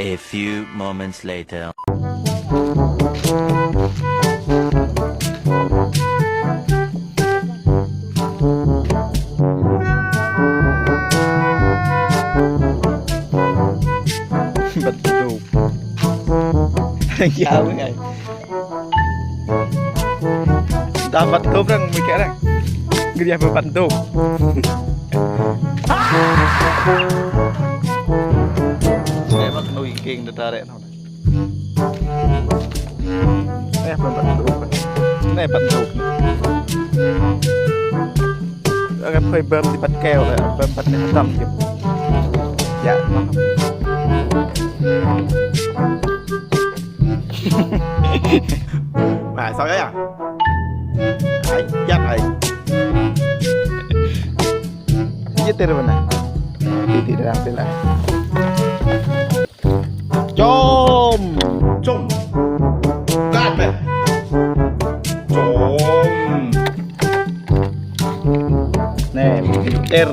A few moments later. Bật đủ giá với ngày dapat kau orang mikirkan dia berbantu saya mak nui king tertarik nào berbantu này bantu agak hơi bơm thì bắt keo rồi bơm bắt này tầm kịp dạ mà sao đấy à ai dắt ai nyetir mana titik dalam pila jom gat be jom nih nyetir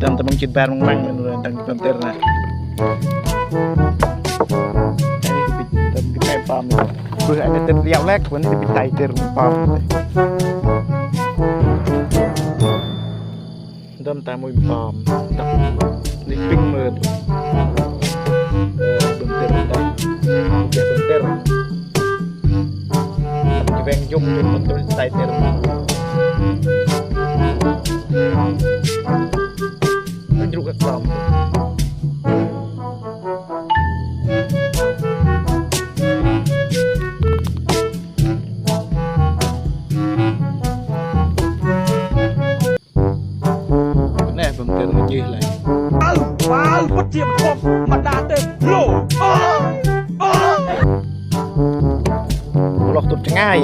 dan teman kita mang menurut tentang konter nah cái tay pom vừa anh tên đeo lét vẫn thì bị tay tên pom đâm ta mùi pom đi pin mượt bơm tên đây để bơm tên cái ven dung trên một tay tên jeruk ekrom nè bấm tên nó chia lại wow mất chiếm không mặt đá tên lỗ lọc tụt ngay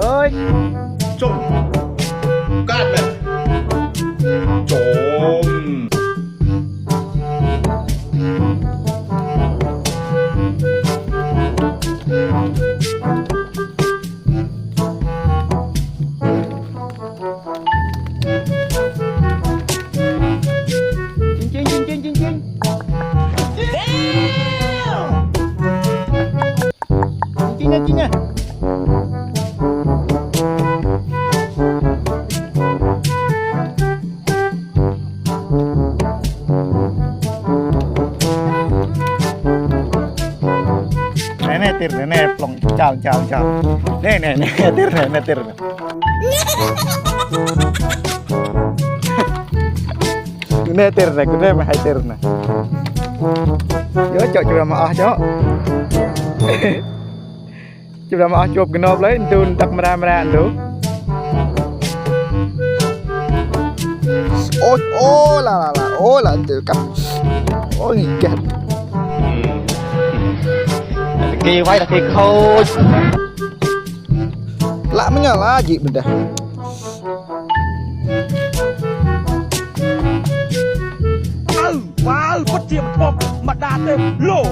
ơi trộm cát mẹ trộm Cing nha nè tir nè plong chào nè tir nè tir này cũng mà hai tir này nhớ chọn chụp mà chó chụp mà chụp cái nộp lấy đun đặt camera đủ ôi là từ cặp ôi kẹt kia quay là kia khôi lạ mới nhờ là gì mình đây wow mất chiếm không mặt đá tên lỗ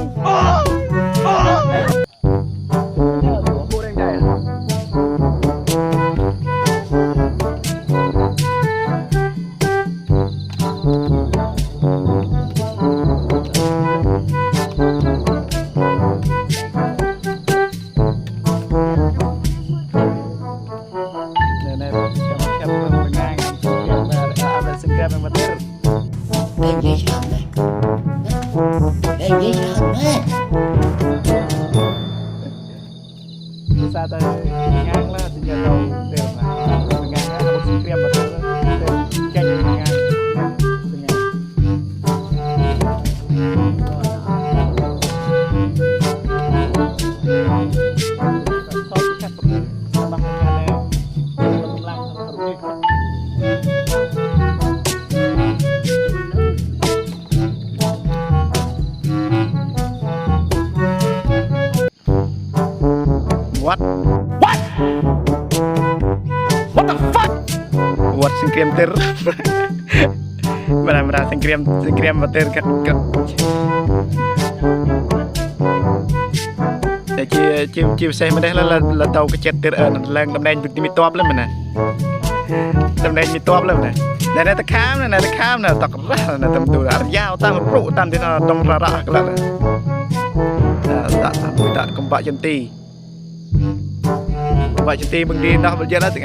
Sa tới ngang là thì giờ đầu đều là ngang là một sự kiện mà tranh ngang what the fuck what សង្គ្រាមទិរបាទសង្គ្រាមមកទិរកាត់តែជាពិសេសម្ដេះលតោកចិត្តទិរឡើងតំណែងមានតបលមែនណាតំណែងមានតបលមែនណាតែខាមណាតែខាមណាតករះណាតំទូអាយ៉ាតាំងរុតាមទីដងរ៉ាក់ក្លាដាក់កំបាក់ចន្ទីបឹងទីដោះបលយល់ហ្នឹង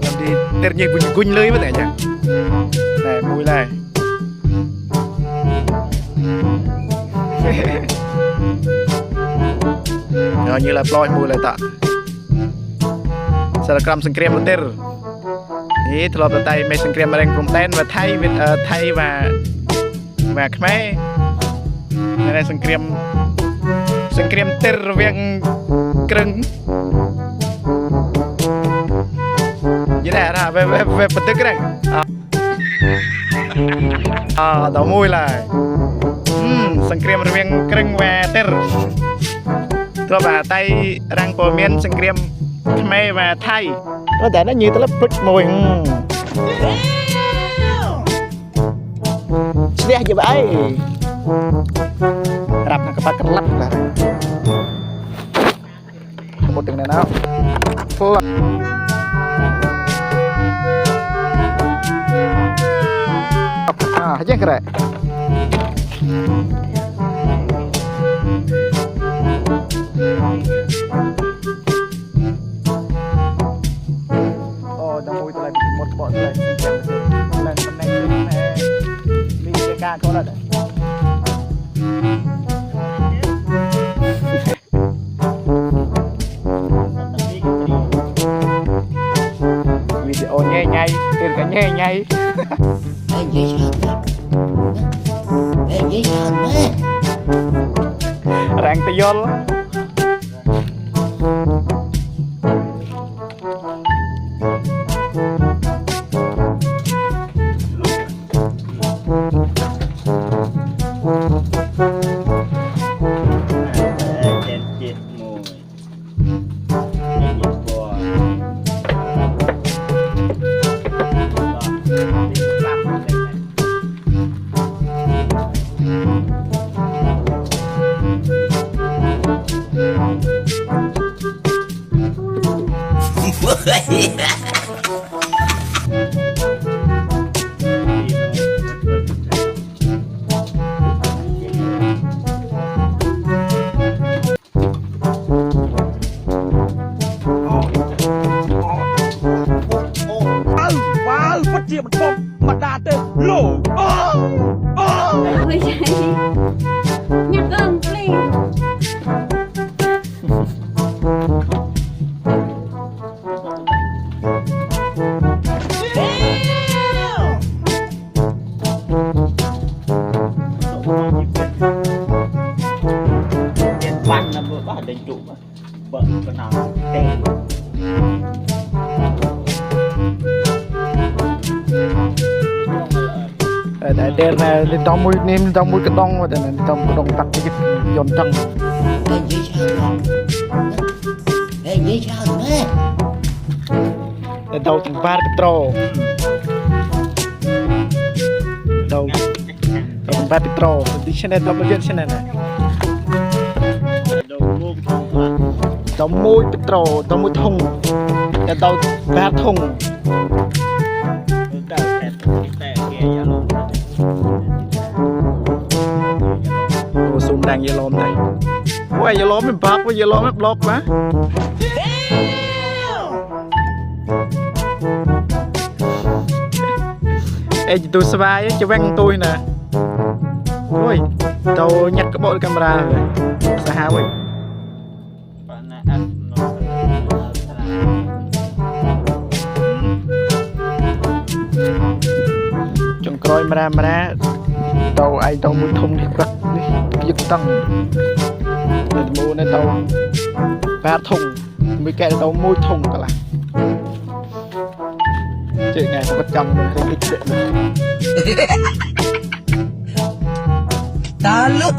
ចាំទីទិរញីគុញលុយមកតែចាណែមួយឡើយnhư là ploi mùi lại tạ sẽ là cầm sừng krem một tер ý thợ lọp tay mấy sừng krem mà đang cùng tên và thay và khmei này sừng krem tер việc cứng như này là về phần tức cái này đổ mùi lại sừng krem việc cứng và tер rồi và tay răng bò miên sừng krem khmei và thay nó để nó như tao lấp bứt mùi xé gì vậy rạp nó các bạn lắp là một tiếng này nào hết chưa cái mùi tôi lại một bọn này lần này mình cái ca có là video nhây nhây tiền cả nhây nhây rang tayol phát triển một phong mặt đà tên lỗ ôi trời nhắc ơn please băng là vừa bắt đánh trụ mà vợ con nào tên để đèn này lên trong mũi nem trong mũi cái đông rồi này trong cái đông tắt cái giòn trăng để đầu từng ba cái trò đầu từng ba cái trò đi trên này double jet trên này này đầu mũi cái trò đầu mũi thùng để đầu ba thùng zoom đang dây lom này, quay dây lom mình bạc, quay dây lom mình block quá. Ê tôi spy cho văng tôi nè, ôi, tôi nhặt cái bộ camera rồi, sao hao vậy? Trong coi camera tàu ai tàu mũi thùng thì quật giật tăng để mua nên tàu ba thùng mới kẹt tàu mũi thùng cả là chuyện này không có chồng không biết chuyện ta lúc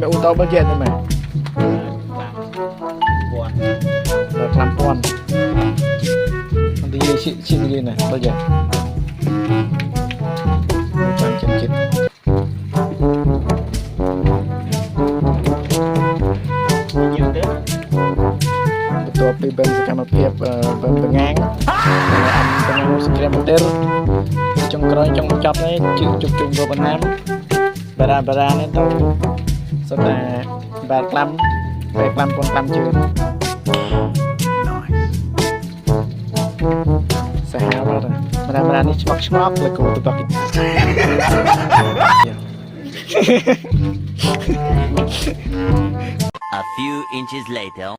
mẹ ô tô bao giờ thôi mà 5,000 làm con đi chị đi này bao giờ trăm chân chết យើងទៅ បន្ទាប់ពីបេនសកម្មភាពបង្ងាងអំបង្ងាងសង្គ្រាមបន្ទិលចុងក្រោយចុងបញ្ចប់នេះជឿជុំរកបណ្ណាំបារានេះទៅសុទ្ធតែបែរក្លាំបែរក្លាំពនក្លាំជឿសាហាវបាទបារានេះឆ្មក់លើគោទៅបក A few inches later.